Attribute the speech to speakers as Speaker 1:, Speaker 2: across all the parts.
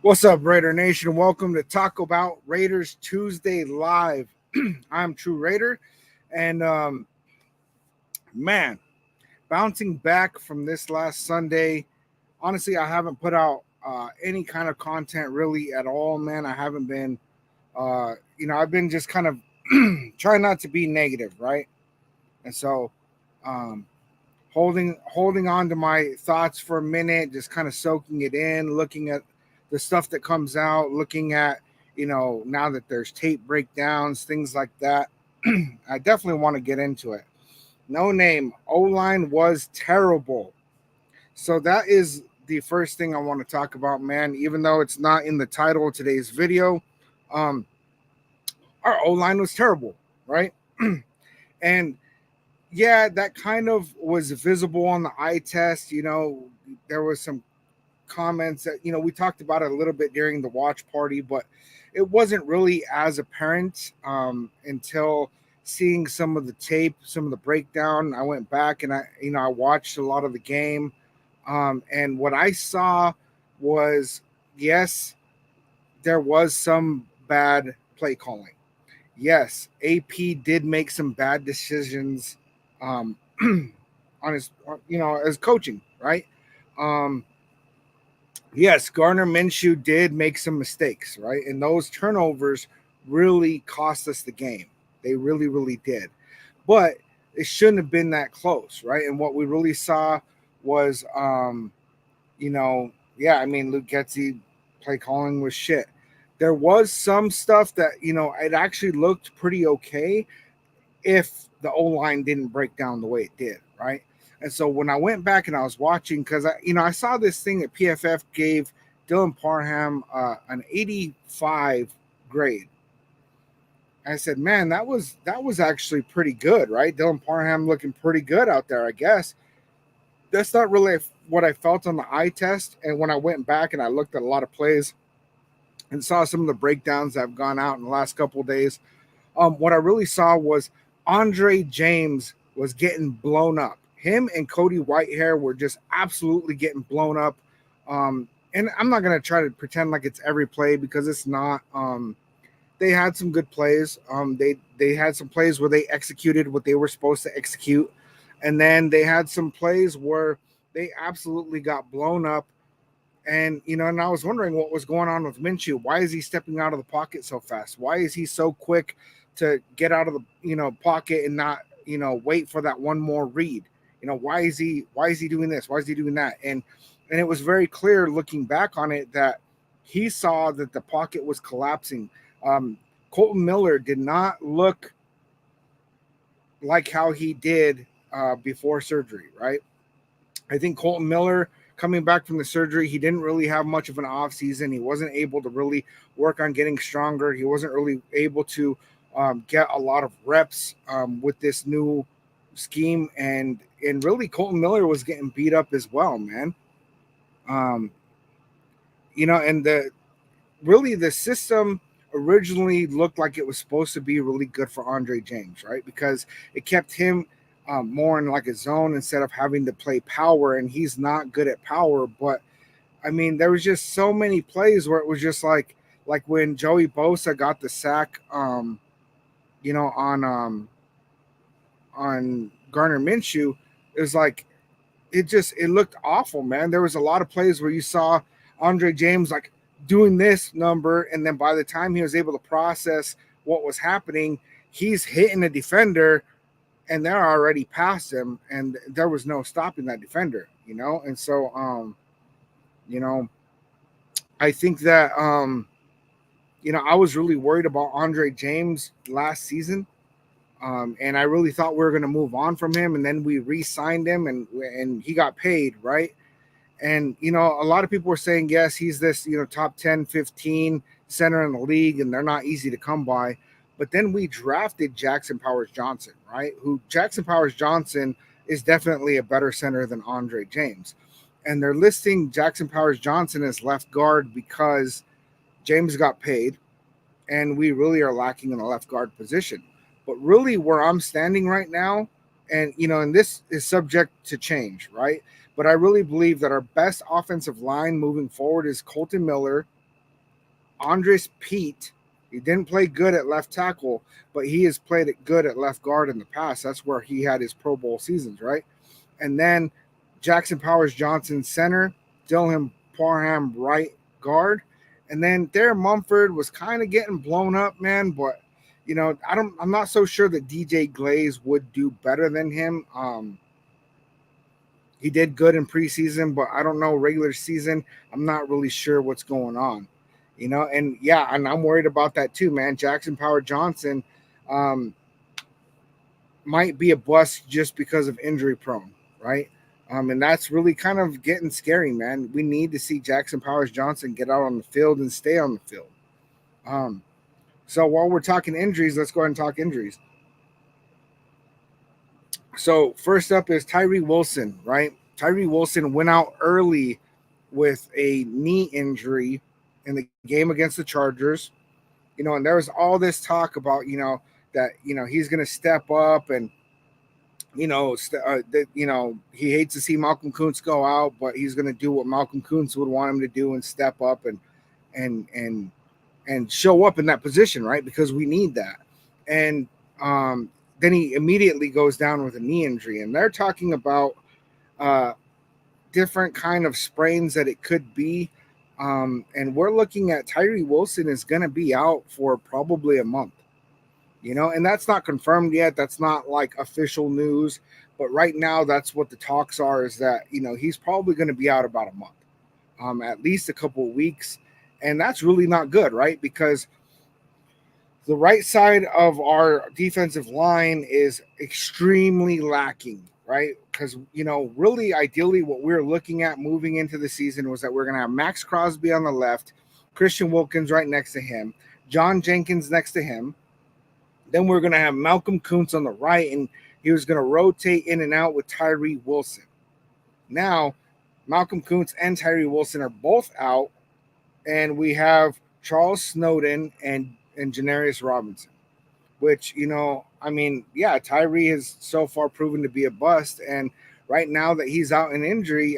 Speaker 1: What's up, Raider Nation? Welcome to Taco-Bout Raiders Tuesday Live. I'm TRU Raider, and man, bouncing back from this last Sunday. Honestly, I haven't put out any kind of content really at all, man. I haven't been, I've been just kind of trying not to be negative, right? And so, um, holding on to my thoughts for a minute, just kind of soaking it in, looking at the stuff that comes out, looking at, now that there's tape breakdowns, things like that. I definitely want to get into it. No name, O-line was terrible. So that is the first thing I want to talk about, man. Even though it's not in the title of today's video, um, our O-line was terrible, right? And yeah, that kind of was visible on the eye test. There was some comments that we talked about it a little bit during the watch party, but it wasn't really as apparent until seeing some of the tape, some of the breakdown. I went back and I watched a lot of the game, and what I saw was, yes, there was some bad play calling. Yes, AP did make some bad decisions on his, as coaching, right? Yes, Gardner Minshew did make some mistakes, right? And those turnovers really cost us the game. They really, really did. But it shouldn't have been that close, right? And what we really saw was, Luke Getsy play calling was shit. There was some stuff that, it actually looked pretty okay if the O-line didn't break down the way it did, right? And so when I went back and I was watching, because I saw this thing that PFF gave Dylan Parham an 85 grade. I said, man, that was actually pretty good, right? Dylan Parham looking pretty good out there, I guess. That's not really what I felt on the eye test. And when I went back and I looked at a lot of plays and saw some of the breakdowns that have gone out in the last couple of days, what I really saw was Andre James was getting blown up. Him and Cody Whitehair were just absolutely getting blown up. And I'm not going to try to pretend like it's every play because it's not. They had some good plays. They had some plays where they executed what they were supposed to execute. And then they had some plays where they absolutely got blown up. And, and I was wondering what was going on with Minshew. Why is he stepping out of the pocket so fast? Why is he so quick to get out of the, pocket and not, wait for that one more read? Why is he doing this? Why is he doing that? And it was very clear looking back on it that he saw that the pocket was collapsing. Colton Miller did not look like how he did before surgery, right? I think Colton Miller coming back from the surgery, he didn't really have much of an off season. He wasn't able to really work on getting stronger. He wasn't really able to get a lot of reps with this new scheme, and really Colton Miller was getting beat up as well, man. And the system originally looked like it was supposed to be really good for Andre James, right? Because it kept him more in like a zone instead of having to play power, and he's not good at power. But I mean, there was just so many plays where it was just like when Joey Bosa got the sack, on Gardner Minshew, it was like it looked awful, man. There was a lot of plays where you saw Andre James like doing this number, and then by the time he was able to process what was happening, he's hitting a defender and they're already past him, and there was no stopping that defender, And so I think that I was really worried about Andre James last season. And I really thought we were going to move on from him, and then we re-signed him, and he got paid, right? And, a lot of people were saying, yes, he's this, top 10, 15 center in the league, and they're not easy to come by. But then we drafted Jackson Powers-Johnson, right? Jackson Powers-Johnson is definitely a better center than Andre James. And they're listing Jackson Powers-Johnson as left guard because James got paid, and we really are lacking in the left guard position. But really where I'm standing right now, and, and this is subject to change, right? But I really believe that our best offensive line moving forward is Colton Miller, Andres Pete, he didn't play good at left tackle, but he has played it good at left guard in the past. That's where he had his Pro Bowl seasons, right? And then Jackson Powers Johnson center, Dylan Parham right guard, and then Darren Mumford was kind of getting blown up, man. But I'm not so sure that DJ Glaze would do better than him. He did good in preseason, but I don't know regular season. I'm not really sure what's going on, And yeah, and I'm worried about that too, man. Jackson Power Johnson might be a bust just because of injury prone, right? And that's really kind of getting scary, man. We need to see Jackson Powers Johnson get out on the field and stay on the field. So while we're talking injuries, let's go ahead and talk injuries. So first up is Tyree Wilson, right? Tyree Wilson went out early with a knee injury in the game against the Chargers. And there was all this talk about, that, he's going to step up and, he hates to see Malcolm Kuntz go out, but he's going to do what Malcolm Kuntz would want him to do and step up and show up in that position, right? Because we need that. And then he immediately goes down with a knee injury, and they're talking about different kind of sprains that it could be. And we're looking at Tyree Wilson is going to be out for probably a month, and that's not confirmed yet. That's not like official news, but right now that's what the talks are, is that, he's probably going to be out about a month, at least a couple of weeks. And that's really not good, right? Because the right side of our defensive line is extremely lacking, right? Because, really ideally what we're looking at moving into the season was that we're going to have Max Crosby on the left, Christian Wilkins right next to him, John Jenkins next to him. Then we're going to have Malcolm Kuntz on the right, and he was going to rotate in and out with Tyree Wilson. Now, Malcolm Kuntz and Tyree Wilson are both out, and we have Charles Snowden and Janarius Robinson, which, Tyree has so far proven to be a bust. And right now that he's out in injury,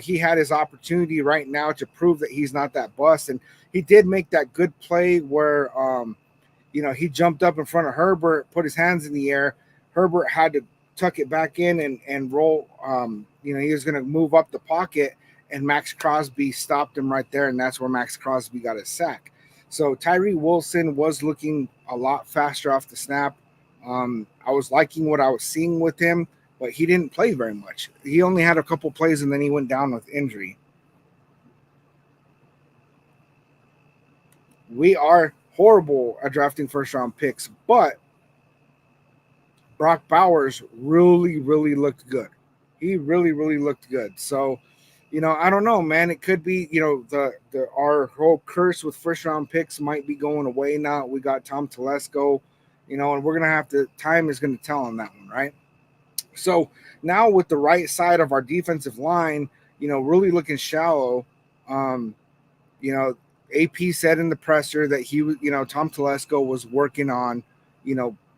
Speaker 1: he had his opportunity right now to prove that he's not that bust. And he did make that good play where, he jumped up in front of Herbert, put his hands in the air. Herbert had to tuck it back in and roll. He was going to move up the pocket, and Max Crosby stopped him right there, and that's where Max Crosby got his sack. So Tyree Wilson was looking a lot faster off the snap. I was liking what I was seeing with him, but he didn't play very much. He only had a couple plays, and then he went down with injury. We are horrible at drafting first-round picks, but Brock Bowers really, really looked good. He really, really looked good. So, I don't know, man. It could be, our whole curse with first-round picks might be going away now. We got Tom Telesco, and we're going to time is going to tell on that one, right? So now with the right side of our defensive line, really looking shallow, AP said in the presser that he was, Tom Telesco was working on,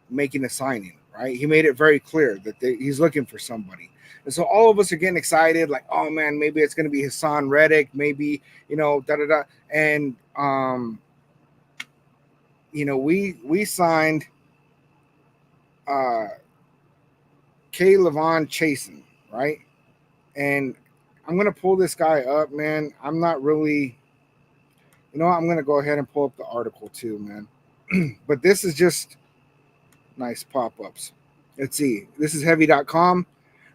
Speaker 1: making a signing, right? He made it very clear that he's looking for somebody. And so all of us are getting excited, like, oh man, maybe it's going to be Hassan Reddick, maybe, da-da-da. And, we signed K. Levon Chasen, right? And I'm going to pull this guy up, man. I'm not really, I'm going to go ahead and pull up the article too, man. But this is just nice pop-ups. Let's see. This is heavy.com.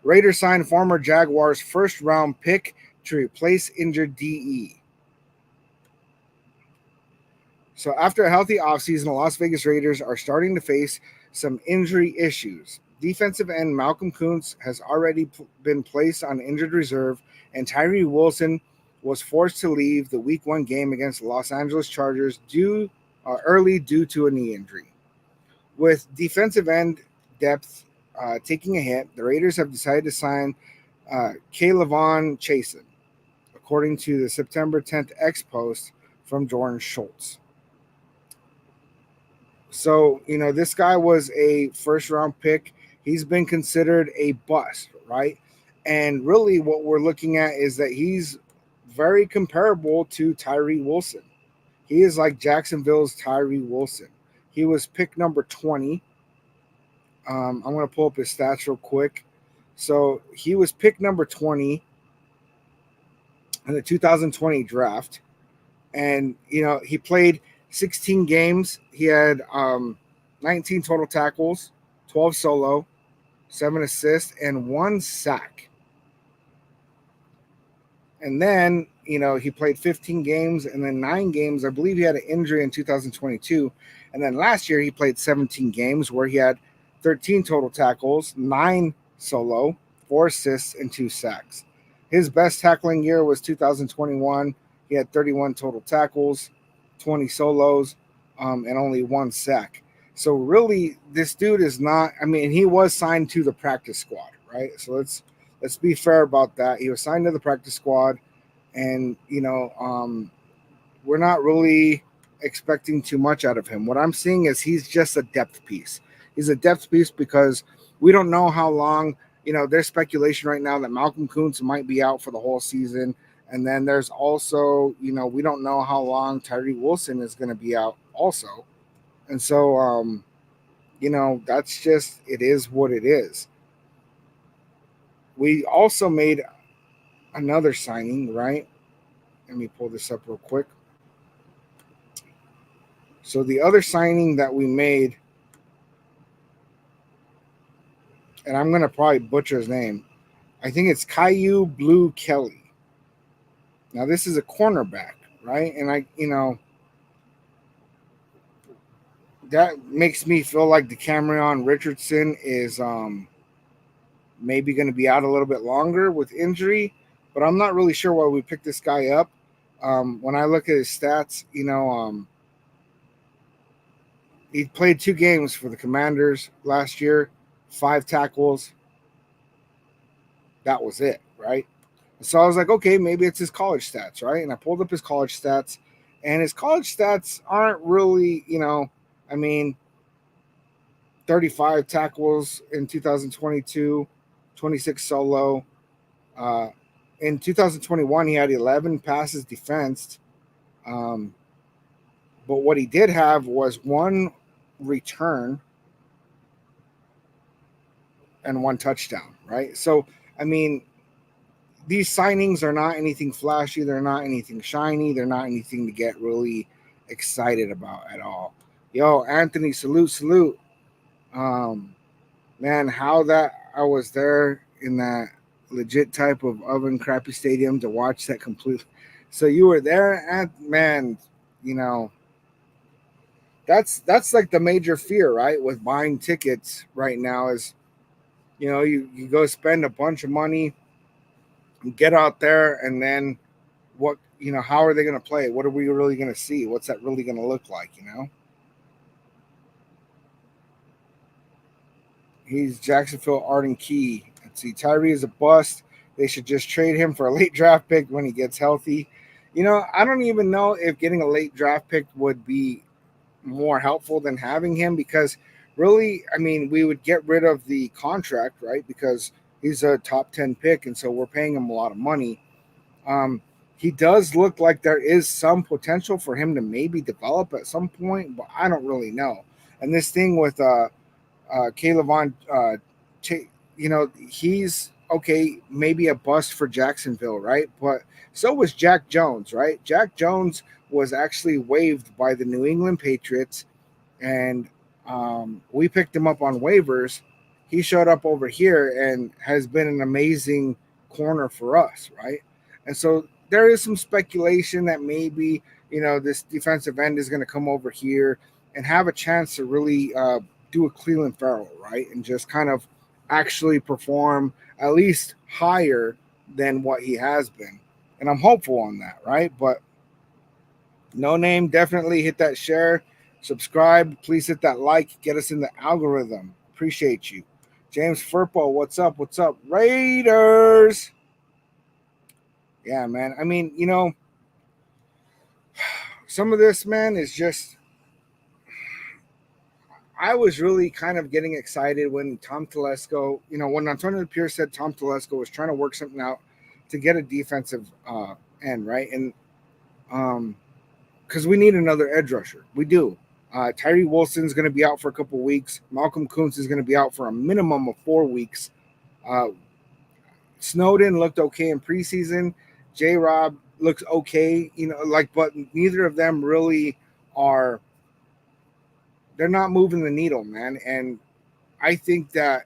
Speaker 1: Raiders signed former Jaguars first-round pick to replace injured DE. So after a healthy offseason, the Las Vegas Raiders are starting to face some injury issues. Defensive end Malcolm Kuntz has already been placed on injured reserve, and Tyree Wilson was forced to leave the Week 1 game against the Los Angeles Chargers early due to a knee injury. With defensive end depth taking a hit, the Raiders have decided to sign K. Levon Chasen, according to the September 10th X post from Jordan Schultz. So, this guy was a first-round pick. He's been considered a bust, right? And really what we're looking at is that he's very comparable to Tyree Wilson. He is like Jacksonville's Tyree Wilson. He was pick number 20. I'm going to pull up his stats real quick. So he was pick number 20 in the 2020 draft. And, he played 16 games. He had 19 total tackles, 12 solo, 7 assists, and 1 sack. And then, he played 15 games and then 9 games. I believe he had an injury in 2022. And then last year he played 17 games where he had 13 total tackles, 9 solo, 4 assists, and 2 sacks. His best tackling year was 2021. He had 31 total tackles, 20 solos, and only 1 sack. So really, this dude is not. I mean, he was signed to the practice squad, right? So let's be fair about that. He was signed to the practice squad, and we're not really expecting too much out of him. What I'm seeing is he's just a depth piece. He's a depth piece because we don't know how long. There's speculation right now that Malcolm Kuntz might be out for the whole season. And then there's also, we don't know how long Tyree Wilson is going to be out also. And so, that's just, it is what it is. We also made another signing, right? Let me pull this up real quick. So the other signing that we made, and I'm going to probably butcher his name. I think it's Caillou Blue Kelly. Now, this is a cornerback, right? And that makes me feel like Decameron Richardson is maybe going to be out a little bit longer with injury, but I'm not really sure why we picked this guy up. When I look at his stats, he played 2 games for the Commanders last year, 5 tackles. That was it, right? So I was like, okay, maybe it's his college stats, right? And I pulled up his college stats, and his college stats aren't really, 35 tackles in 2022, 26 solo. In 2021, he had 11 passes defensed. But what he did have was 1 return and 1 touchdown, right? So, these signings are not anything flashy. They're not anything shiny. They're not anything to get really excited about at all. Yo, Anthony, salute. Man, how that I was there in that legit type of oven crappy stadium to watch that completely. So you were there, and man, that's like the major fear, right? With buying tickets right now is, you go spend a bunch of money, get out there, and then what, how are they going to play? What are we really going to see? What's that really going to look like, He's Jacksonville Arden Key. Let's see. Tyree is a bust. They should just trade him for a late draft pick when he gets healthy. I don't even know if getting a late draft pick would be more helpful than having him, because really, we would get rid of the contract, right? Because he's a top 10 pick, and so we're paying him a lot of money. He does look like there is some potential for him to maybe develop at some point, but I don't really know. And this thing with Caleb he's okay, maybe a bust for Jacksonville, right? But so was Jack Jones, right? Jack Jones was actually waived by the New England Patriots, and we picked him up on waivers. He showed up over here and has been an amazing corner for us, right? And so there is some speculation that maybe, this defensive end is going to come over here and have a chance to really do a Cleveland Farrell, right? And just kind of actually perform at least higher than what he has been. And I'm hopeful on that, right? But no name, definitely hit that share, subscribe, please hit that like, get us in the algorithm. Appreciate you. James Furpo, what's up? What's up, Raiders? Yeah, man. Some of this, man, is just, I was really kind of getting excited when Tom Telesco, when Antonio Pierce said Tom Telesco was trying to work something out to get a defensive end, right? And because we need another edge rusher. We do. Tyree Wilson's going to be out for a couple weeks. Malcolm Kuntz is going to be out for a minimum of 4 weeks. Snowden looked okay in preseason. J-Rob looks okay, but neither of them really are. They're not moving the needle, man. And I think that,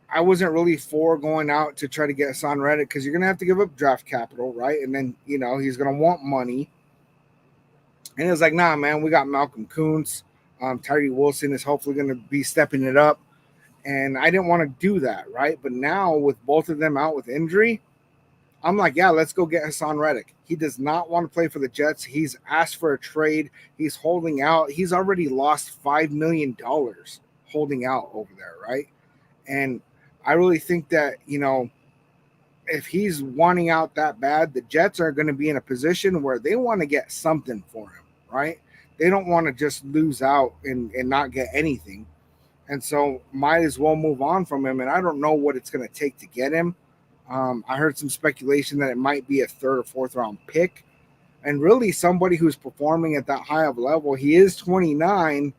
Speaker 1: I wasn't really for going out to try to get Hassan Reddick because you're going to have to give up draft capital, right? And then, he's going to want money. And it was like, nah, man, we got Malcolm Kuntz. Tyree Wilson is hopefully going to be stepping it up. And I didn't want to do that, right? But now with both of them out with injury, I'm like, yeah, let's go get Hassan Reddick. He does not want to play for the Jets. He's asked for a trade. He's holding out. He's already lost $5 million holding out over there, right? And I really think that, if he's wanting out that bad, the Jets are going to be in a position where they want to get something for him, right? They don't want to just lose out and not get anything. And so might as well move on from him. And I don't know what it's going to take to get him. I heard some speculation that it might be a 3rd or 4th round pick. And really somebody who's performing at that high of level. He is 29.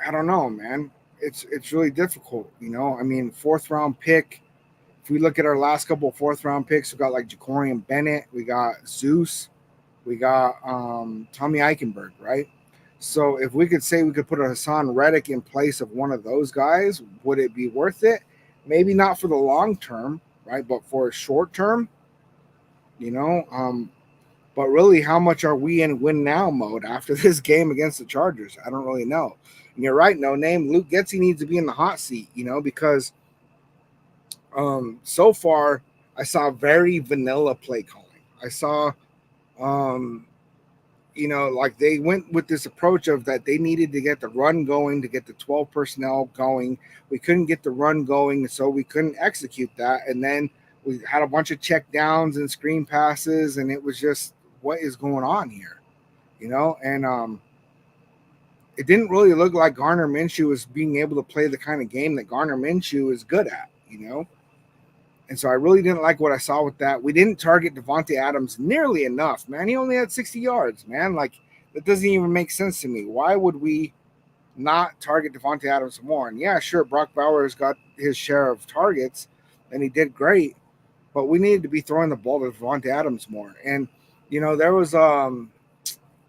Speaker 1: I don't know, man. It's really difficult, I mean, 4th round pick. If we look at our last couple of 4th round picks, we got like Jacorian Bennett, we got Zeus, we got Tommy Eichenberg, right? So if we could say we could put a Hassan Reddick in place of one of those guys, would it be worth it? Maybe not for the long term, right? But for a short term, but really, how much are we in win now mode after this game against the Chargers? I don't really know. And you're right, no name. Luke Getsy needs to be in the hot seat, because so far I saw very vanilla play calling. I saw, like they went with this approach of that they needed to get the run going to get the 12 personnel going. We couldn't get the run going, so we couldn't execute that. And then we had a bunch of check downs and screen passes, and it was just, what is going on here? And it didn't really look like Gardner Minshew was being able to play the kind of game that Gardner Minshew is good at, And so I really didn't like what I saw with that. We didn't target Devontae Adams nearly enough, man. He only had 60 yards, man. Like, that doesn't even make sense to me. Why would we not target Devontae Adams more? And yeah, sure, Brock Bowers got his share of targets, and he did great. But we needed to be throwing the ball to Devontae Adams more. And, there was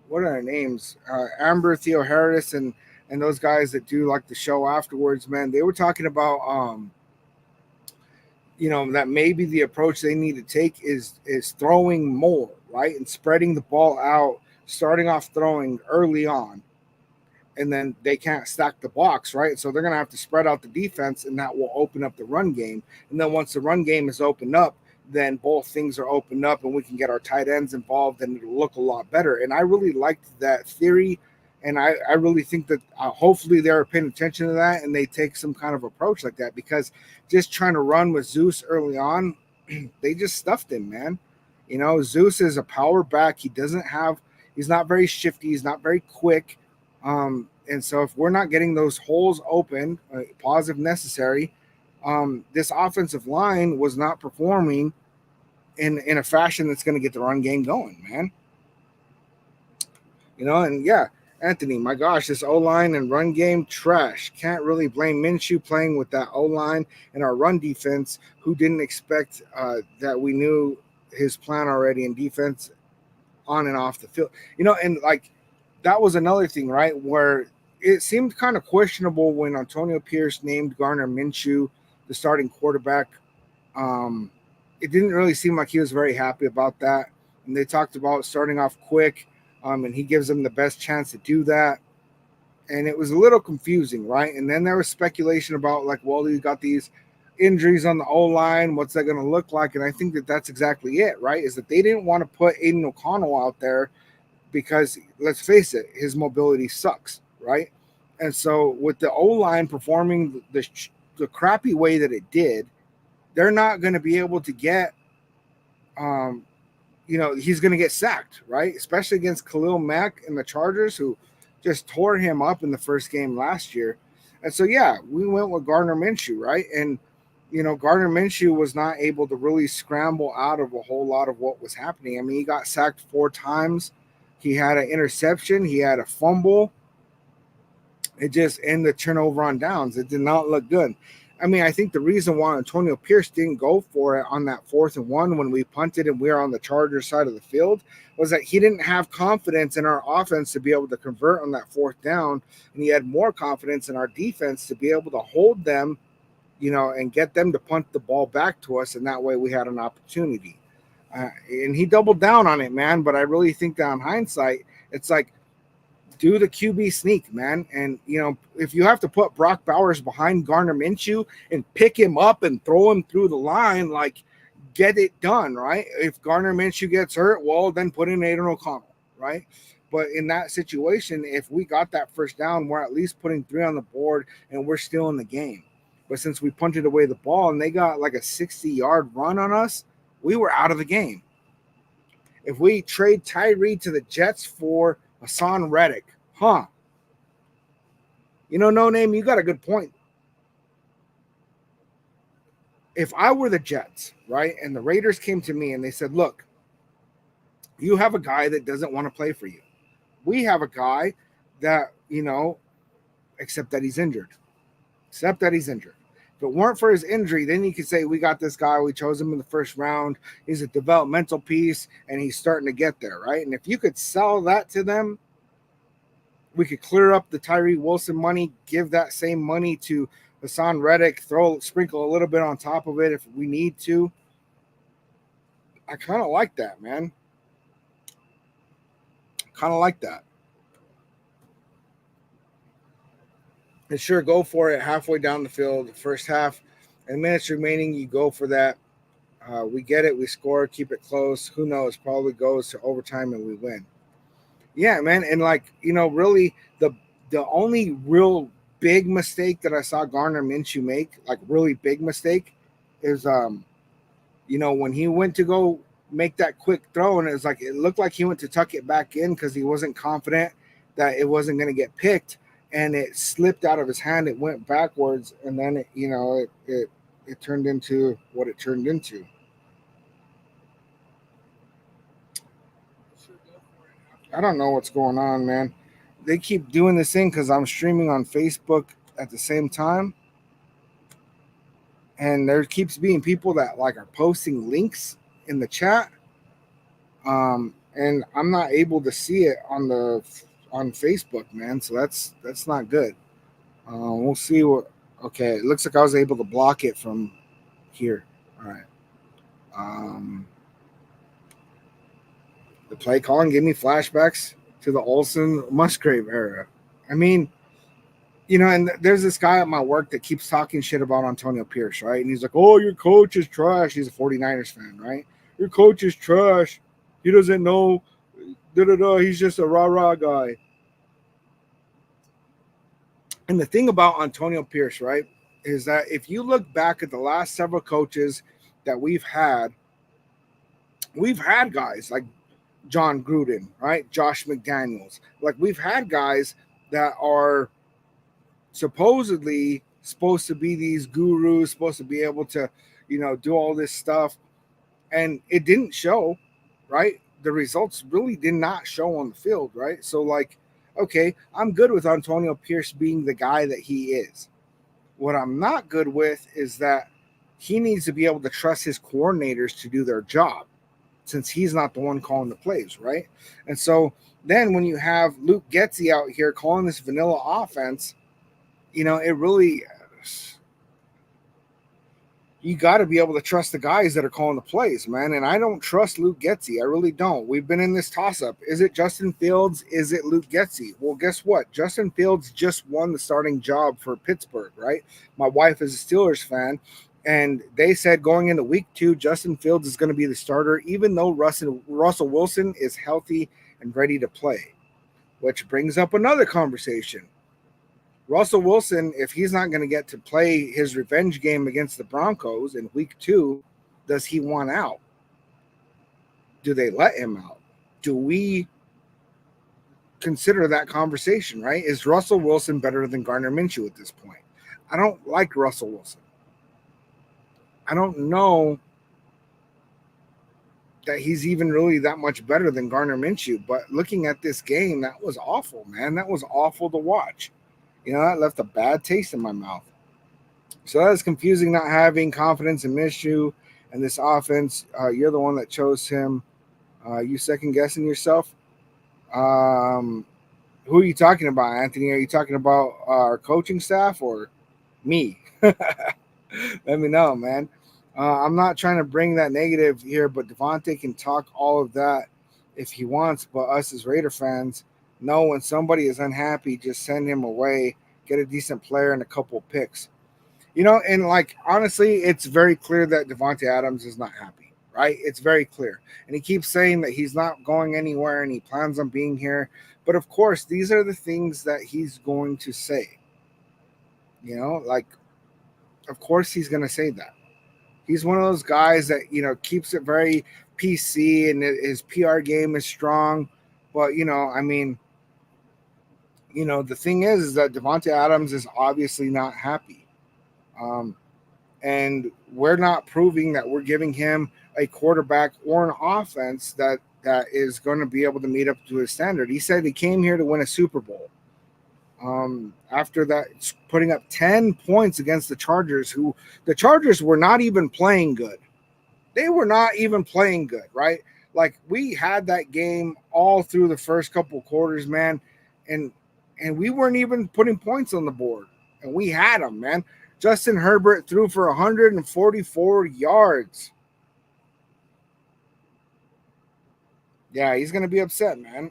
Speaker 1: what are their names? Amber, Theo Harris, and those guys that do like the show afterwards, man. They were talking about that maybe the approach they need to take is throwing more, right? And spreading the ball out, starting off throwing early on. And then they can't stack the box, right? So they're going to have to spread out the defense, and that will open up the run game. And then once the run game is opened up, then both things are opened up and we can get our tight ends involved and it'll look a lot better. And I really liked that theory. And I really think that hopefully they're paying attention to that and they take some kind of approach like that, because just trying to run with Zeus early on, they just stuffed him, man. Zeus is a power back. He's not very shifty. He's not very quick. And so if we're not getting those holes open, pause if necessary, this offensive line was not performing in a fashion that's going to get the run game going, man. And yeah, Anthony, my gosh, this O-line and run game, trash. Can't really blame Minshew playing with that O-line and our run defense, who didn't expect that we knew his plan already in defense on and off the field. And like that was another thing, right, where it seemed kind of questionable when Antonio Pierce named Gardner Minshew the starting quarterback. It didn't really seem like he was very happy about that. And they talked about starting off quick, and he gives them the best chance to do that. And it was a little confusing, right? And then there was speculation about, like, well, you got these injuries on the O-line. What's that going to look like? And I think that that's exactly it, right? Is that they didn't want to put Aiden O'Connell out there because, let's face it, his mobility sucks, right? And so with the O-line performing the crappy way that it did, they're not going to be able to get, he's going to get sacked, right? Especially against Khalil Mack and the Chargers, who just tore him up in the first game last year. And so, yeah, we went with Gardner Minshew, right? And, Gardner Minshew was not able to really scramble out of a whole lot of what was happening. I mean, he got sacked 4 times. He had an interception. He had a fumble. It just ended the turnover on downs. It did not look good. I mean, I think the reason why Antonio Pierce didn't go for it on that 4th and 1 when we punted and we were on the Chargers side of the field was that he didn't have confidence in our offense to be able to convert on that 4th down. And he had more confidence in our defense to be able to hold them, and get them to punt the ball back to us. And that way we had an opportunity. And he doubled down on it, man. But I really think that in hindsight, it's like, do the QB sneak, man. And, if you have to put Brock Bowers behind Gardner Minshew and pick him up and throw him through the line, like, get it done, right? If Gardner Minshew gets hurt, well, then put in Aiden O'Connell, right? But in that situation, if we got that first down, we're at least putting 3 on the board and we're still in the game. But since we punted away the ball and they got like a 60-yard run on us, we were out of the game. If we trade Tyree to the Jets for Hassan Reddick, no name, you got a good point. If I were the Jets, right, and the Raiders came to me and they said, look, you have a guy that doesn't want to play for you. We have a guy that, except that he's injured. If it weren't for his injury, then you could say we got this guy. We chose him in the first round. He's a developmental piece, and he's starting to get there, right? And if you could sell that to them, we could clear up the Tyree Wilson money, give that same money to Hassan Reddick, sprinkle a little bit on top of it if we need to. I kind of like that, man. And sure, go for it halfway down the field, the first half, and minutes remaining, you go for that. We get it. We score, keep it close. Who knows? Probably goes to overtime and we win. Yeah, man. And really the only real big mistake that I saw Gardner Minshew make, like really big mistake, is when he went to go make that quick throw and it looked like he went to tuck it back in because he wasn't confident that it wasn't going to get picked. And it slipped out of his hand. It went backwards, and then it turned into what it turned into. I don't know what's going on, man. They keep doing this thing because I'm streaming on Facebook at the same time, and there keeps being people that are posting links in the chat, and I'm not able to see it on Facebook, man. So that's not good. We'll see what. Okay, it looks like I was able to block it from here. All right. The play calling gave me flashbacks to the Olsen Musgrave era. I mean, and there's this guy at my work that keeps talking shit about Antonio Pierce, right? And he's like, oh, your coach is trash. He's a 49ers fan, right? Your coach is trash. He doesn't know. He's just a rah-rah guy. And the thing about Antonio Pierce, right, is that if you look back at the last several coaches that we've had guys like John Gruden, right, Josh McDaniels. Like, we've had guys that are supposedly supposed to be these gurus, supposed to be able to, do all this stuff. And it didn't show, right? The results really did not show on the field, right? So, okay, I'm good with Antonio Pierce being the guy that he is. What I'm not good with is that he needs to be able to trust his coordinators to do their job, since he's not the one calling the plays, right? And so then when you have Luke Getsy out here calling this vanilla offense, it really, you got to be able to trust the guys that are calling the plays, man. And I don't trust Luke Getsy. I really don't. We've been in this toss-up. Is it Justin Fields? Is it Luke Getsy? Well, guess what? Justin Fields just won the starting job for Pittsburgh, right? My wife is a Steelers fan, and they said going into week 2, Justin Fields is going to be the starter, even though Russell Wilson is healthy and ready to play, which brings up another conversation. Russell Wilson, if he's not going to get to play his revenge game against the Broncos in week 2, does he want out? Do they let him out? Do we consider that conversation, right? Is Russell Wilson better than Gardner Minshew at this point? I don't like Russell Wilson. I don't know that he's even really that much better than Gardner Minshew. But looking at this game, that was awful, man. That was awful to watch. That left a bad taste in my mouth. So that's confusing, not having confidence in Minshew and this offense. You're the one that chose him. You second guessing yourself. Um, who are you talking about, Anthony? Are you talking about our coaching staff or me? Let me know, man. I'm not trying to bring that negative here, but Devontae can talk all of that if he wants. But us as Raider fans know when somebody is unhappy, just send him away, get a decent player and a couple picks. And like honestly, it's very clear that Devontae Adams is not happy, right? It's very clear. And he keeps saying that he's not going anywhere and he plans on being here. But of course, these are the things that he's going to say. Like of course he's going to say that. He's one of those guys that, keeps it very PC and his PR game is strong. But, I mean, the thing is that Devontae Adams is obviously not happy. And we're not proving that we're giving him a quarterback or an offense that is going to be able to meet up to his standard. He said he came here to win a Super Bowl. After that, putting up 10 points against the Chargers, who the Chargers were not even playing good. They were not even playing good, right? Like we had that game all through the first couple of quarters, man, and we weren't even putting points on the board, and we had them, man. Justin Herbert threw for 144 yards. Yeah, he's gonna be upset, man.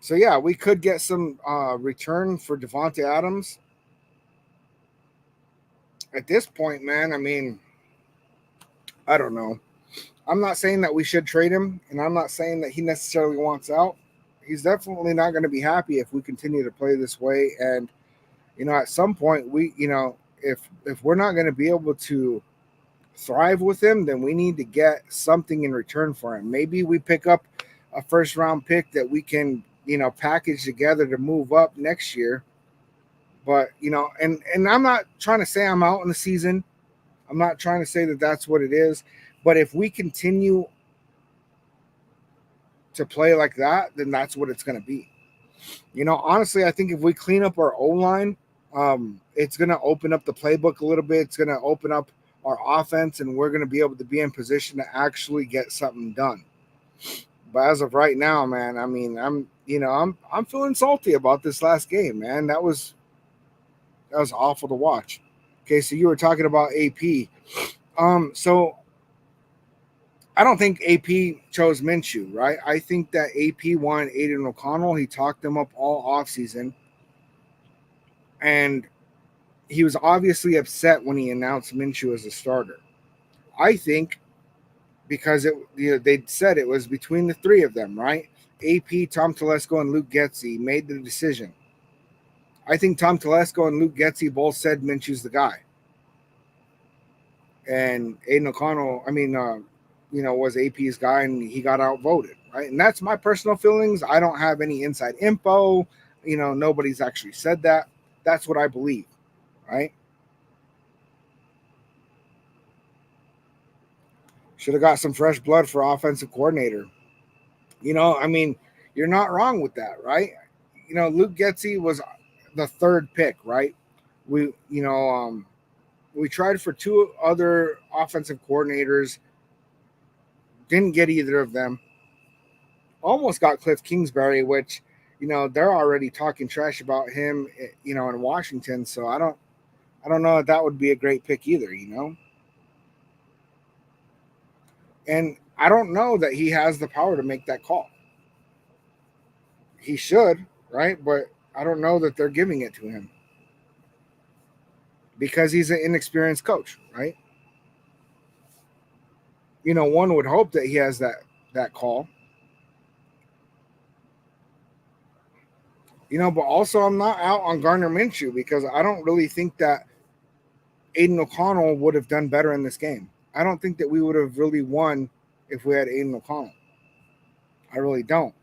Speaker 1: So yeah, we could get some return for Devontae Adams. At this point, man, I mean, I don't know. I'm not saying that we should trade him, and I'm not saying that he necessarily wants out. He's definitely not going to be happy if we continue to play this way. And at some point, if we're not going to be able to thrive with him, then we need to get something in return for him. Maybe we pick up a first round pick that we can package together to move up next year. But and I'm not trying to say I'm out in the season. I'm not trying to say that that's what it is. But if we continue to play like that, then that's what it's going to be. Honestly, I think if we clean up our O line, it's going to open up the playbook a little bit. It's going to open up our offense, and we're going to be able to be in position to actually get something done. But as of right now, man, I mean, I'm feeling salty about this last game, man. That was awful to watch. Okay, so you were talking about AP. So I don't think AP chose Minshew, right? I think that AP wanted Aiden O'Connell. He talked him up all offseason. And he was obviously upset when he announced Minshew as a starter. I think because they said it was between the three of them, right? AP, Tom Telesco, and Luke Getsy made the decision. I think Tom Telesco and Luke Getsy both said Minshew's the guy. And Aiden O'Connell, was AP's guy, and he got outvoted, right? And that's my personal feelings. I don't have any inside info. Nobody's actually said that. That's what I believe, right? Should have got some fresh blood for offensive coordinator. You're not wrong with that, right? Luke Getsy was the third pick, right? We tried for two other offensive coordinators, didn't get either of them. Almost got Cliff Kingsbury, which they're already talking trash about him, in Washington. So I don't know if that would be a great pick either, And I don't know that he has the power to make that call. He should, right? But I don't know that they're giving it to him because he's an inexperienced coach, right? One would hope that he has that call. But also I'm not out on Gardner Minshew because I don't really think that Aiden O'Connell would have done better in this game. I don't think that we would have really won if we had Aiden O'Connell. I really don't.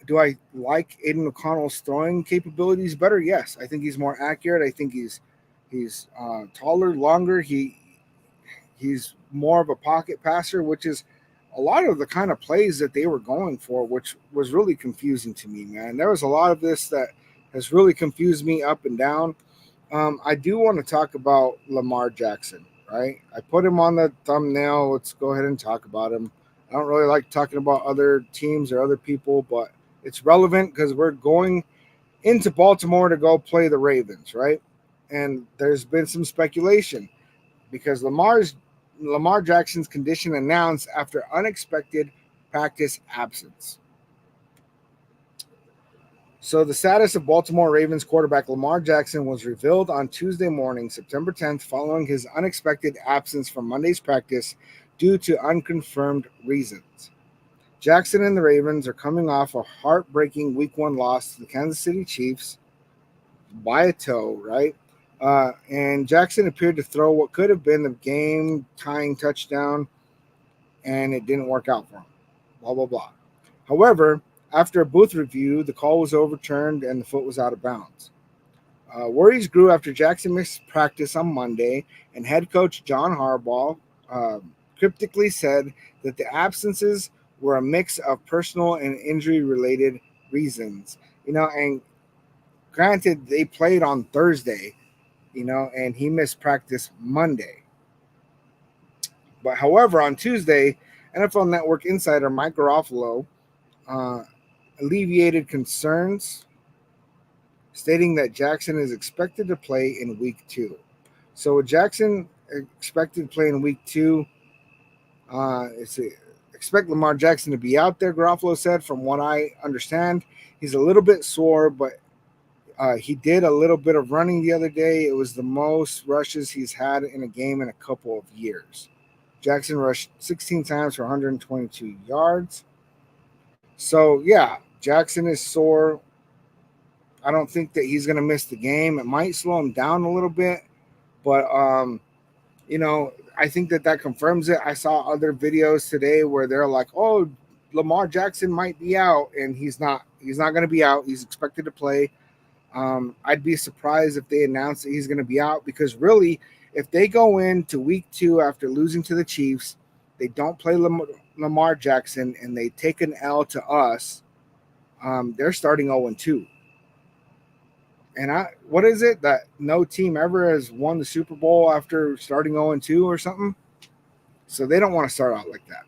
Speaker 1: Do I like Aiden O'Connell's throwing capabilities better? Yes. I think he's more accurate. I think he's taller, longer. He's more of a pocket passer, which is a lot of the kind of plays that they were going for, which was really confusing to me, man. There was a lot of this that has really confused me up and down. I do want to talk about Lamar Jackson, right? I put him on the thumbnail. Let's go ahead and talk about him. I don't really like talking about other teams or other people, but it's relevant because we're going into Baltimore to go play the Ravens, right? And there's been some speculation because Lamar Jackson's condition announced after unexpected practice absence. So the status of Baltimore Ravens quarterback Lamar Jackson was revealed on Tuesday morning, September 10th, following his unexpected absence from Monday's practice due to unconfirmed reasons. Jackson and the Ravens are coming off a heartbreaking Week 1 loss to the Kansas City Chiefs by a toe, right? And Jackson appeared to throw what could have been the game-tying touchdown, and it didn't work out for him. Blah, blah, blah. However, after a booth review, the call was overturned and the foot was out of bounds. Worries grew after Jackson missed practice on Monday, and head coach John Harbaugh cryptically said that the absences were a mix of personal and injury-related reasons. And granted, they played on Thursday, and he missed practice Monday. But however, on Tuesday, NFL Network insider Mike Garofalo alleviated concerns, stating that Jackson is expected to play in Week 2. So with Jackson expected to play in Week 2, expect Lamar Jackson to be out there, Garofalo said. From what I understand, he's a little bit sore, but he did a little bit of running the other day. It was the most rushes he's had in a game in a couple of years. Jackson rushed 16 times for 122 yards. So, yeah, Jackson is sore. I don't think that he's going to miss the game. It might slow him down a little bit, but, I think that confirms it. I saw other videos today where they're like, oh, Lamar Jackson might be out, and he's not. He's not going to be out. He's expected to play. I'd be surprised if they announce that he's going to be out, because really, if they go into Week 2 after losing to the Chiefs, they don't play Lamar Jackson, and they take an L to us, they're starting 0-2. And what is it that no team ever has won the Super Bowl after starting 0-2 or something? So they don't want to start out like that,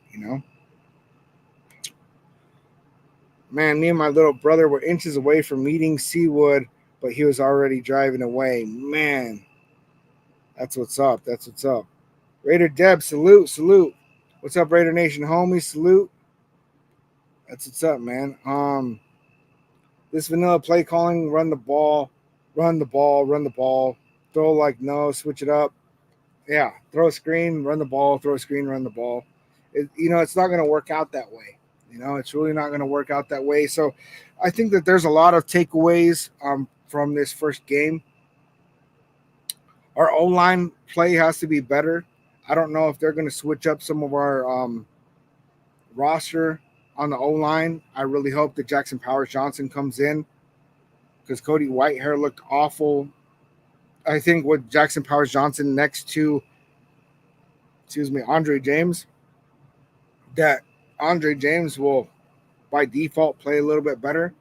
Speaker 1: Man, me and my little brother were inches away from meeting Seawood, but he was already driving away. Man, that's what's up. That's what's up. Raider Deb, salute. What's up, Raider Nation homie? Salute. That's what's up, man. This vanilla play calling, run the ball, throw like no, switch it up. Yeah, throw a screen, run the ball, throw a screen, run the ball. It's not going to work out that way. It's really not going to work out that way. So I think that there's a lot of takeaways from this first game. Our O-line play has to be better. I don't know if they're going to switch up some of our roster on the O-line. I really hope that Jackson Powers Johnson comes in, because Cody Whitehair looked awful. I think with Jackson Powers Johnson next to, Andre James, that Andre James will, by default, play a little bit better.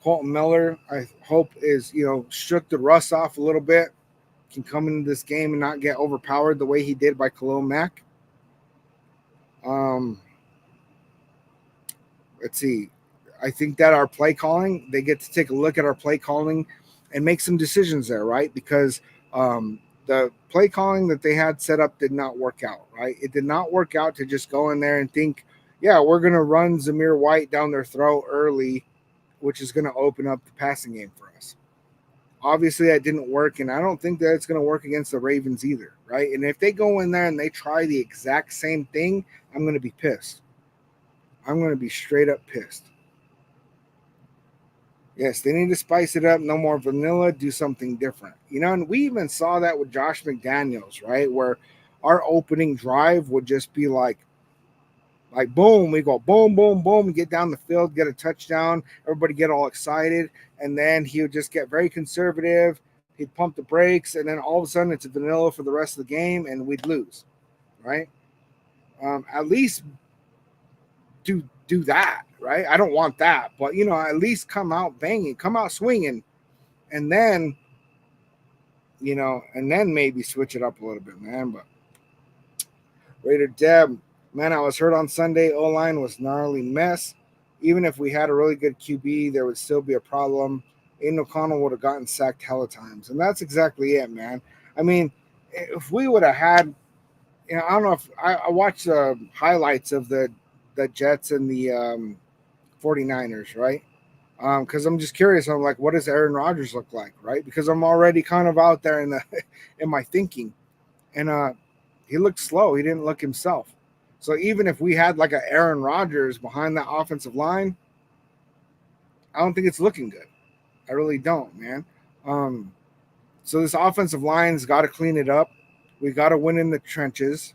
Speaker 1: Colton Miller, I hope, is, shook the rust off a little bit, can come into this game and not get overpowered the way he did by Khalil Mack. Let's see. I think that our play calling, they get to take a look at our play calling and make some decisions there, right? Because the play calling that they had set up did not work out, right? It did not work out to just go in there and think, yeah, we're going to run Zamir White down their throat early, which is going to open up the passing game for us. Obviously, that didn't work, and I don't think that it's going to work against the Ravens either, right? And if they go in there and they try the exact same thing, I'm going to be pissed. I'm going to be straight up pissed. Yes, they need to spice it up. No more vanilla. Do something different. And we even saw that with Josh McDaniels, right? Where our opening drive would just be like boom, we go boom, boom, boom, get down the field, get a touchdown, everybody get all excited, and then he would just get very conservative. He'd pump the brakes, and then all of a sudden it's a vanilla for the rest of the game, and we'd lose, right? At least do that, right? I don't want that, but at least come out banging, come out swinging, and then maybe switch it up a little bit, man. But Raider Deb, man, I was hurt on Sunday. O-line was gnarly mess. Even if we had a really good QB, there would still be a problem. Aiden O'Connell would have gotten sacked hella times, and that's exactly it, man. I mean, if we would have had, I don't know if I watched the highlights of the Jets and the 49ers, right? Because I'm just curious. I'm like, what does Aaron Rodgers look like, right? Because I'm already kind of out there in the in my thinking, and he looked slow. He didn't look himself. So even if we had like a Aaron Rodgers behind that offensive line, I don't think it's looking good. I really don't, man. So this offensive line's got to clean it up. We got to win in the trenches.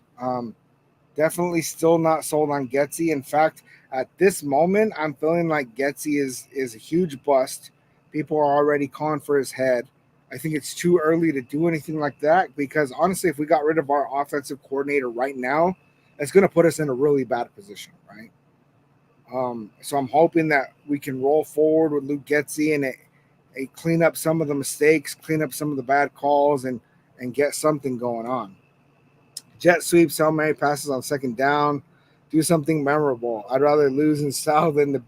Speaker 1: Definitely still not sold on Getsy. In fact, at this moment, I'm feeling like Getsy is a huge bust. People are already calling for his head. I think it's too early to do anything like that because honestly, if we got rid of our offensive coordinator right now, it's going to put us in a really bad position, right? So I'm hoping that we can roll forward with Luke Getsy and clean up some of the mistakes, clean up some of the bad calls, and get something going on. Jet sweeps, Hail Mary passes on second down. Do something memorable. I'd rather lose in style than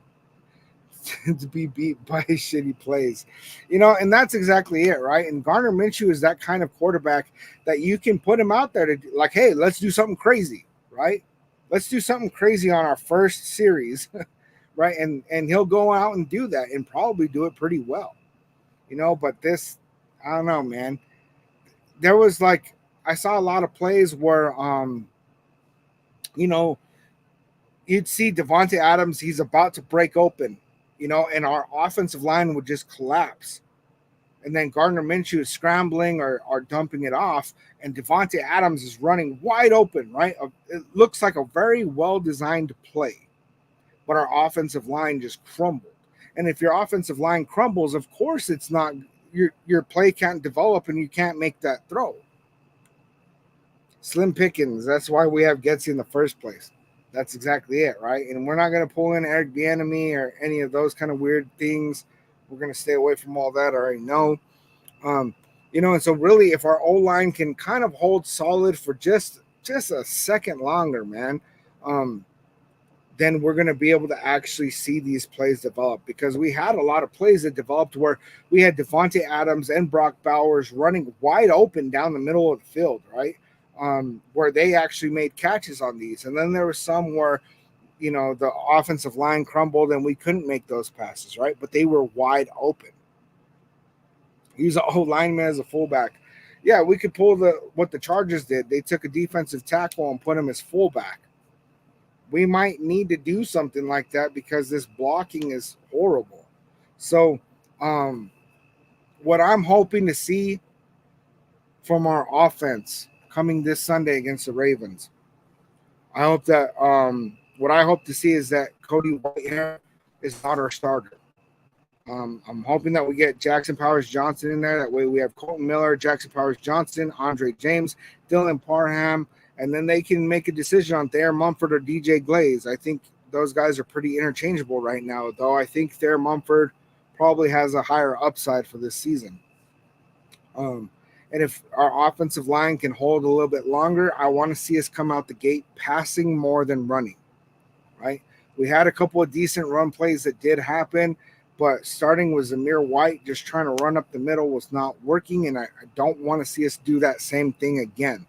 Speaker 1: to be beat by shitty plays. And that's exactly it, right? And Gardner Minshew is that kind of quarterback that you can put him out there to like, hey, let's do something crazy, right? Let's do something crazy on our first series, right? And he'll go out and do that and probably do it pretty well. But this, I don't know, man. There was like, I saw a lot of plays where, you'd see Devontae Adams, he's about to break open, and our offensive line would just collapse. And then Gardner Minshew is scrambling or dumping it off, and Devontae Adams is running wide open, right? It looks like a very well-designed play, but our offensive line just crumbled. And if your offensive line crumbles, of course it's not, your play can't develop and you can't make that throw. Slim pickings. That's why we have Getsy in the first place. That's exactly it, right? And we're not going to pull in Eric Bieniemy or any of those kind of weird things. We're going to stay away from all that. I already know. And so really, if our O-line can kind of hold solid for just a second longer, man, then we're going to be able to actually see these plays develop because we had a lot of plays that developed where we had Devontae Adams and Brock Bowers running wide open down the middle of the field, right? Where they actually made catches on these. And then there was some where, the offensive line crumbled and we couldn't make those passes, right? But they were wide open. Use an old lineman as a fullback. Yeah, we could pull what the Chargers did. They took a defensive tackle and put him as fullback. We might need to do something like that because this blocking is horrible. So what I'm hoping to see from our offense coming this Sunday against the Ravens, I hope that what I hope to see is that Cody Whitehair is not our starter. I'm hoping that we get Jackson Powers-Johnson in there. That way we have Colton Miller, Jackson Powers-Johnson, Andre James, Dylan Parham, and then they can make a decision on Thayer Mumford or DJ Glaze. I think those guys are pretty interchangeable right now, though I think Thayer Mumford probably has a higher upside for this season. And if our offensive line can hold a little bit longer, I want to see us come out the gate passing more than running, right? We had a couple of decent run plays that did happen, but starting with Zamir White, just trying to run up the middle was not working, and I don't want to see us do that same thing again.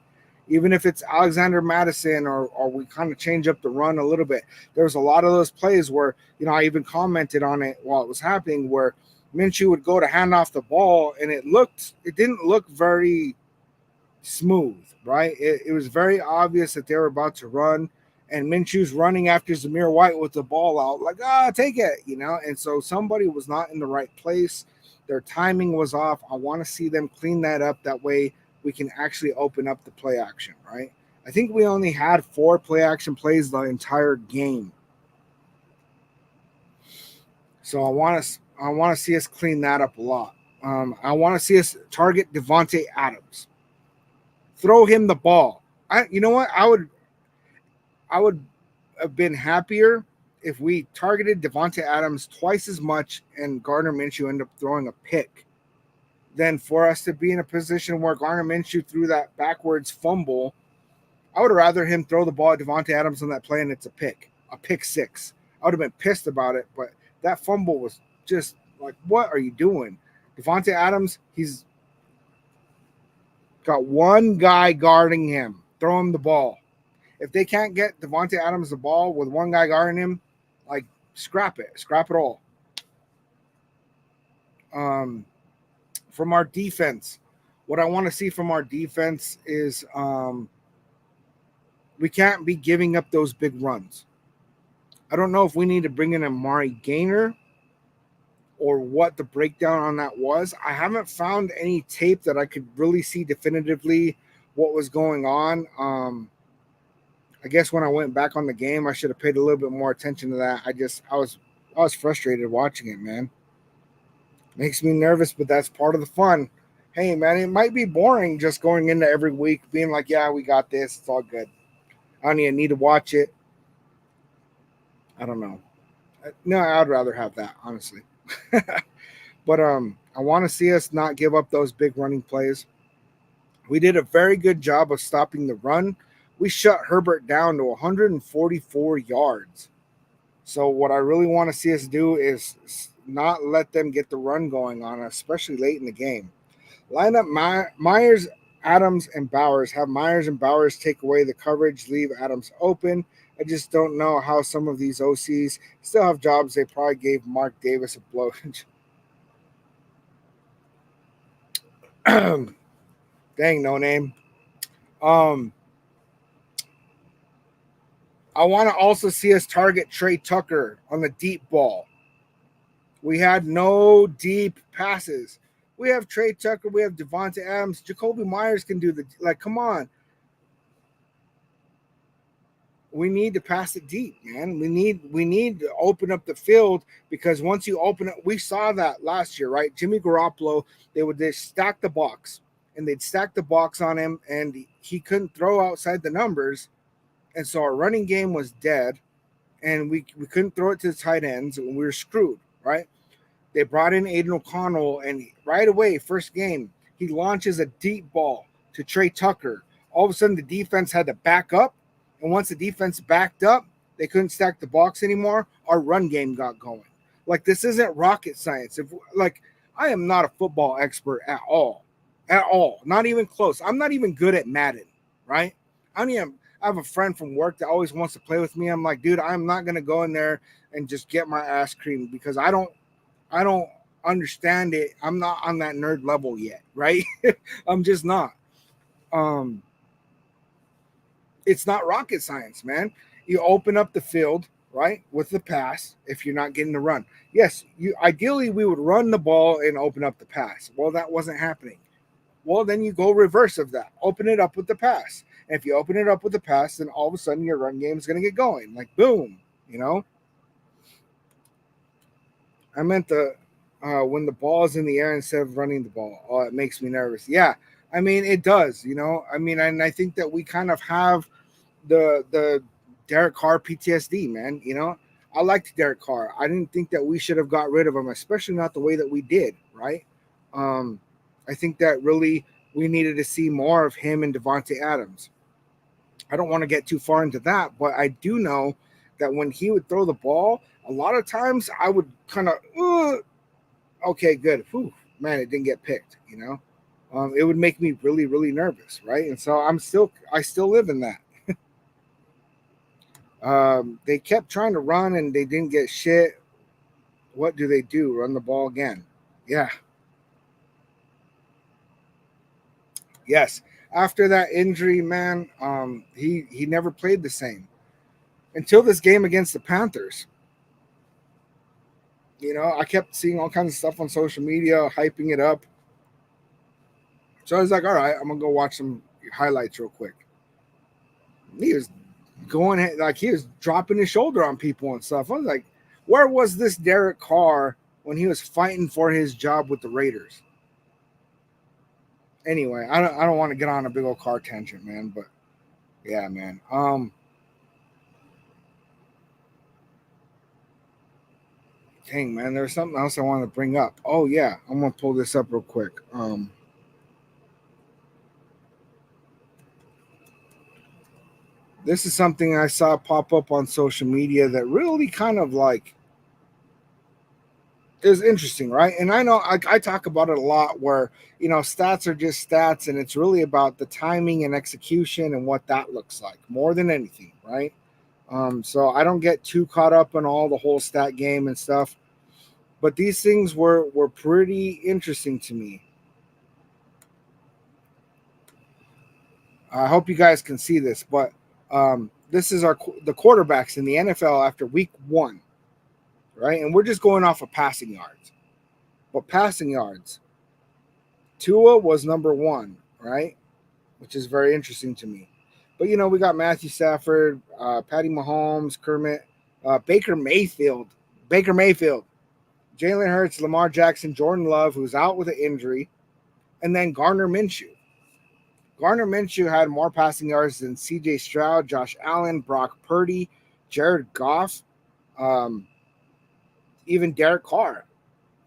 Speaker 1: Even if it's Alexander Madison or we kind of change up the run a little bit. There was a lot of those plays where, I even commented on it while it was happening, where Minshew would go to hand off the ball, and it didn't look very smooth, right? It was very obvious that they were about to run, and Minshew's running after Zamir White with the ball out, like, take it, and so somebody was not in the right place. Their timing was off. I want to see them clean that up. That way we can actually open up the play action, right? I think we only had 4 play action plays the entire game. So I want to see us clean that up a lot. I want to see us target Devontae Adams. Throw him the ball. You know what? I would have been happier if we targeted Devontae Adams twice as much and Gardner Minshew ended up throwing a pick than for us to be in a position where Gardner Minshew threw that backwards fumble. I would rather him throw the ball at Devontae Adams on that play and it's a pick six. I would have been pissed about it, but that fumble was just like, what are you doing? Devontae Adams, he's got one guy guarding him. Throw him the ball. If they can't get Devontae Adams the ball with one guy guarding him, like scrap it all. From our defense, what I want to see from our defense is we can't be giving up those big runs. I don't know if we need to bring in Amari Gainer or what the breakdown on that was. I haven't found any tape that I could really see definitively what was going on. I guess when I went back on the game, I should have paid a little bit more attention to that. I was frustrated watching it, man. Makes me nervous, but that's part of the fun. Hey, man, it might be boring just going into every week being like, yeah, we got this. It's all good. I don't even need to watch it. I don't know. No, I'd rather have that, honestly. But I want to see us not give up those big running plays. We did a very good job of stopping the run. We shut Herbert down to 144 yards. So what I really want to see us do is not let them get the run going on us, especially late in the game. Line up Myers, Adams, and Bowers. Have Myers and Bowers take away the coverage, leave Adams open. I just don't know how some of these OCs still have jobs. They probably gave Mark Davis a blow. Dang, no name. I want to also see us target Trey Tucker on the deep ball. We had no deep passes. We have Trey Tucker. We have Devontae Adams. Jacoby Myers can do come on. We need to pass it deep, man. We need to open up the field because once you open it, we saw that last year, right? Jimmy Garoppolo, they stack the box and they'd stack the box on him and he couldn't throw outside the numbers. And so our running game was dead and we couldn't throw it to the tight ends and we were screwed, right? They brought in Aiden O'Connell and right away, first game, he launches a deep ball to Trey Tucker. All of a sudden the defense had to back up. And once the defense backed up, they couldn't stack the box anymore. Our run game got going. Like, this isn't rocket science. I am not a football expert at all. Not even close. I'm not even good at Madden, right? I have a friend from work that always wants to play with me. I'm like, dude, I'm not going to go in there and just get my ass creamed because I don't understand it. I'm not on that nerd level yet, right? I'm just not. It's not rocket science, man. You open up the field, right, with the pass if you're not getting the run. Yes, ideally we would run the ball and open up the pass. Well, that wasn't happening. Well, then you go reverse of that. Open it up with the pass. And if you open it up with the pass, then all of a sudden your run game is going to get going. Like, boom, you know? I meant when the ball is in the air instead of running the ball. Oh, it makes me nervous. Yeah, I mean, it does, you know? I mean, and I think that we kind of have the Derek Carr PTSD, man. You know, I liked Derek Carr. I didn't think that we should have got rid of him, especially not the way that we did, right? I think that really we needed to see more of him and Devontae Adams. I don't want to get too far into that, but I do know that when he would throw the ball, a lot of times I would kind of, okay, good. Whew, man, it didn't get picked, you know? It would make me really, really nervous, right? And so I still live in that. They kept trying to run and they didn't get shit. What do they do? Run the ball again. Yeah. Yes. After that injury, man, he never played the same until this game against the Panthers. You know, I kept seeing all kinds of stuff on social media, hyping it up. So I was like, all right, I'm going to go watch some highlights real quick. He was going, like, he was dropping his shoulder on people and stuff. I was like, where was this Derek Carr when he was fighting for his job with the Raiders? Anyway, I don't want to get on a big old car tangent, man, but Yeah, man. Dang, man, there's something else I wanted to bring up. Oh yeah, I'm gonna pull this up real quick. This is something I saw pop up on social media that really kind of like is interesting, right? And I know I talk about it a lot where, stats are just stats and it's really about the timing and execution and what that looks like more than anything, right? So I don't get too caught up in all the whole stat game and stuff, but these things were pretty interesting to me. I hope you guys can see this, but this is the quarterbacks in the NFL after week 1, right? And we're just going off of passing yards. But passing yards, Tua was number 1, right? Which is very interesting to me. But we got Matthew Stafford, Patty Mahomes, Kermit, Baker Mayfield, Jalen Hurts, Lamar Jackson, Jordan Love, who's out with an injury, and then Gardner Minshew. Gardner Minshew had more passing yards than C.J. Stroud, Josh Allen, Brock Purdy, Jared Goff, um, even Derek Carr,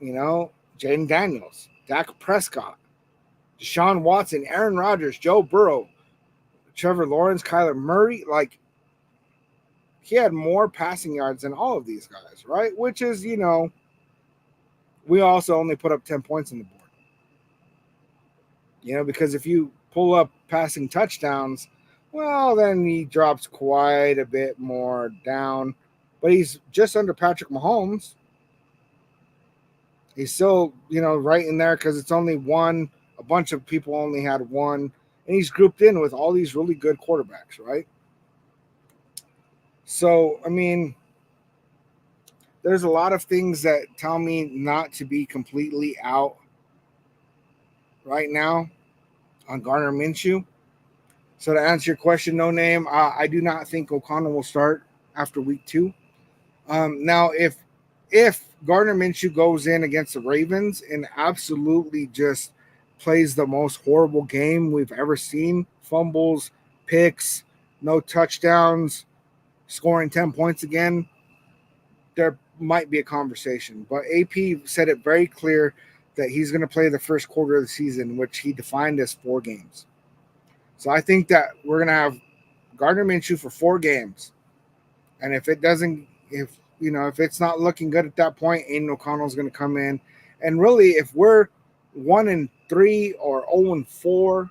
Speaker 1: Jaden Daniels, Dak Prescott, Deshaun Watson, Aaron Rodgers, Joe Burrow, Trevor Lawrence, Kyler Murray. Like, he had more passing yards than all of these guys, right? Which is, we also only put up 10 points on the board. Because if you pull up passing touchdowns, well, then he drops quite a bit more down. But he's just under Patrick Mahomes. He's still, right in there because it's only one. A bunch of people only had one. And he's grouped in with all these really good quarterbacks, right? So, I mean, there's a lot of things that tell me not to be completely out right now on Gardner Minshew. So to answer your question, no name, I do not think O'Connell will start after week 2. Now, if Gardner Minshew goes in against the Ravens and absolutely just plays the most horrible game we've ever seen, fumbles, picks, no touchdowns, scoring 10 points again, there might be a conversation. But AP said it very clear that he's going to play the first quarter of the season, which he defined as 4 games. So I think that we're going to have Gardner Minshew for 4 games. And if it doesn't, if it's not looking good at that point, Aiden O'Connell's going to come in. And really, if we're 1-3 or 0-4,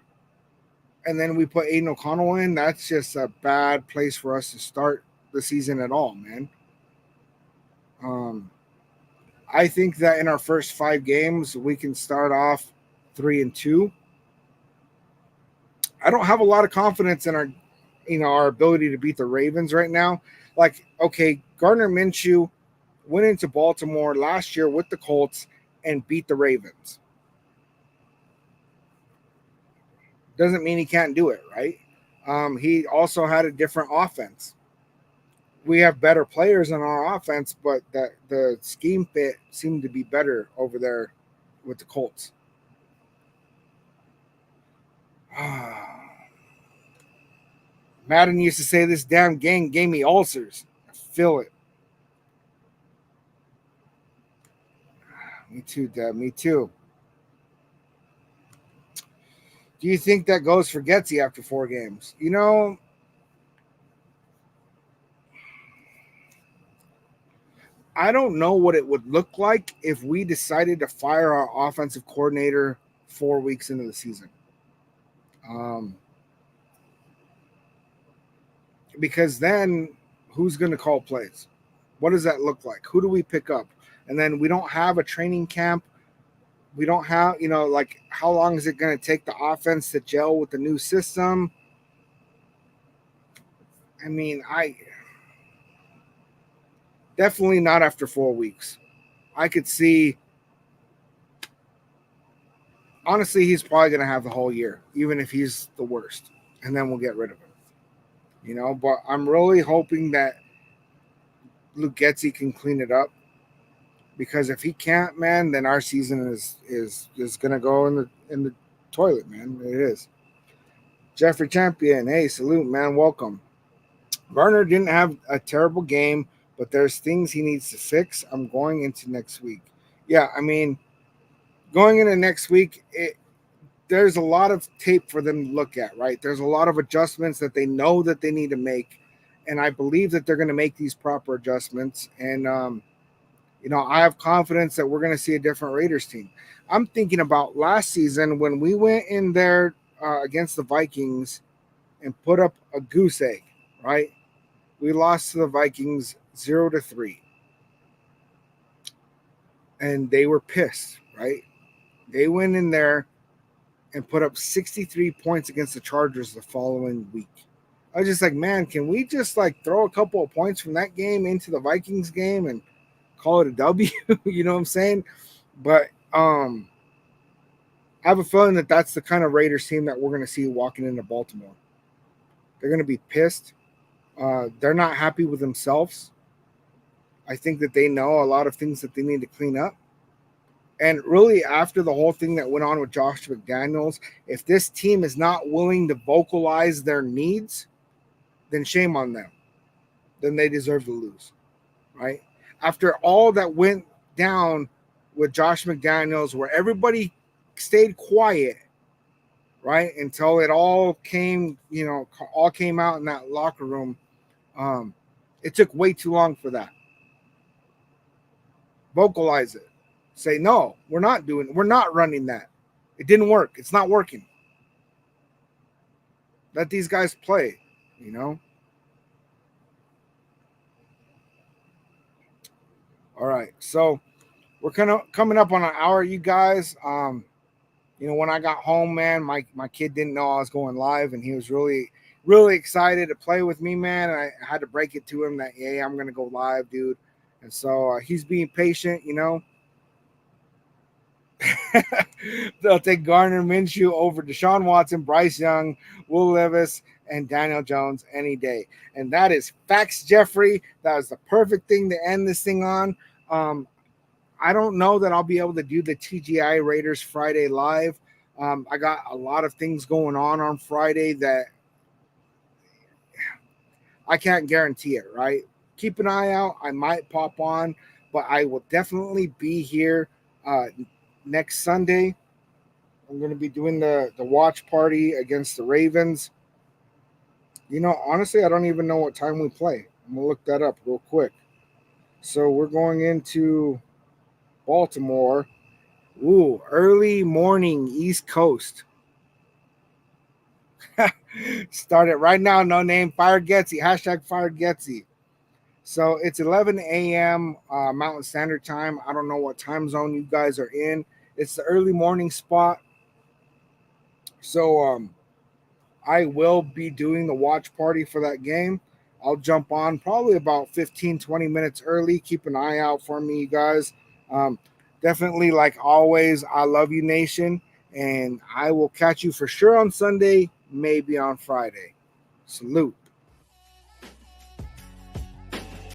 Speaker 1: and then we put Aiden O'Connell in, that's just a bad place for us to start the season at all, man. I think that in our first 5 games, we can start off 3-2. I don't have a lot of confidence in our ability to beat the Ravens right now. Like, okay, Gardner Minshew went into Baltimore last year with the Colts and beat the Ravens. Doesn't mean he can't do it, right? He also had a different offense. We have better players in our offense, but the scheme fit seemed to be better over there with the Colts. Madden used to say this damn game gave me ulcers. I feel it. Me too, Dad. Me too. Do you think that goes for Getsy after 4 games? I don't know what it would look like if we decided to fire our offensive coordinator 4 weeks into the season. Because then who's going to call plays? What does that look like? Who do we pick up? And then we don't have a training camp. We don't have, like, how long is it going to take the offense to gel with the new system? I mean, I definitely not after 4 weeks. I could see, honestly, he's probably going to have the whole year, even if he's the worst. And then we'll get rid of him. But I'm really hoping that Luke Getsy can clean it up. Because if he can't, man, then our season is gonna go in the toilet, man. It is. Jeffrey Champion, hey, salute, man, welcome. Werner didn't have a terrible game, but there's things he needs to fix. I'm going into next week. Yeah, I mean, going into next week, there's a lot of tape for them to look at, right? There's a lot of adjustments that they know that they need to make, and I believe that they're going to make these proper adjustments. And I have confidence that we're going to see a different Raiders team. I'm thinking about last season when we went in there against the Vikings and put up a goose egg, right? We lost to the Vikings 0-3, and they were pissed, right? They went in there and put up 63 points against the Chargers the following week. I was just like, man, can we just like throw a couple of points from that game into the Vikings game and call it a W? You know what I'm saying? But I have a feeling that that's the kind of Raiders team that we're going to see walking into Baltimore. They're going to be pissed. They're not happy with themselves. I think that they know a lot of things that they need to clean up. And really, after the whole thing that went on with Josh McDaniels, if this team is not willing to vocalize their needs, then shame on them. Then they deserve to lose, right? After all that went down with Josh McDaniels, where everybody stayed quiet, right, until it all came out in that locker room. It took way too long for that. Vocalize it. Say, no, we're not running that. It didn't work. It's not working. Let these guys play, All right. So we're kind of coming up on an hour, you guys. When I got home, man, my kid didn't know I was going live, and he was really, really excited to play with me, man. And I had to break it to him that, hey, I'm going to go live, dude. And so he's being patient, They'll take Gardner Minshew over Deshaun Watson, Bryce Young, Will Levis, and Daniel Jones any day. And that is facts, Jeffrey. That was the perfect thing to end this thing on. I don't know that I'll be able to do the TGI Raiders Friday live. I got a lot of things going on Friday that I can't guarantee it, right? Keep an eye out. I might pop on, but I will definitely be here next Sunday. I'm going to be doing the watch party against the Ravens. Honestly, I don't even know what time we play. I'm going to look that up real quick. So we're going into Baltimore. Ooh, early morning, East Coast. Start it right now. No name. Fire Getsy. Hashtag Fire Getsy. So it's 11 a.m. Mountain Standard Time. I don't know what time zone you guys are in. It's the early morning spot. So I will be doing the watch party for that game. I'll jump on probably about 15, 20 minutes early. Keep an eye out for me, you guys. Definitely, like always, I love you, nation. And I will catch you for sure on Sunday, maybe on Friday. Salute.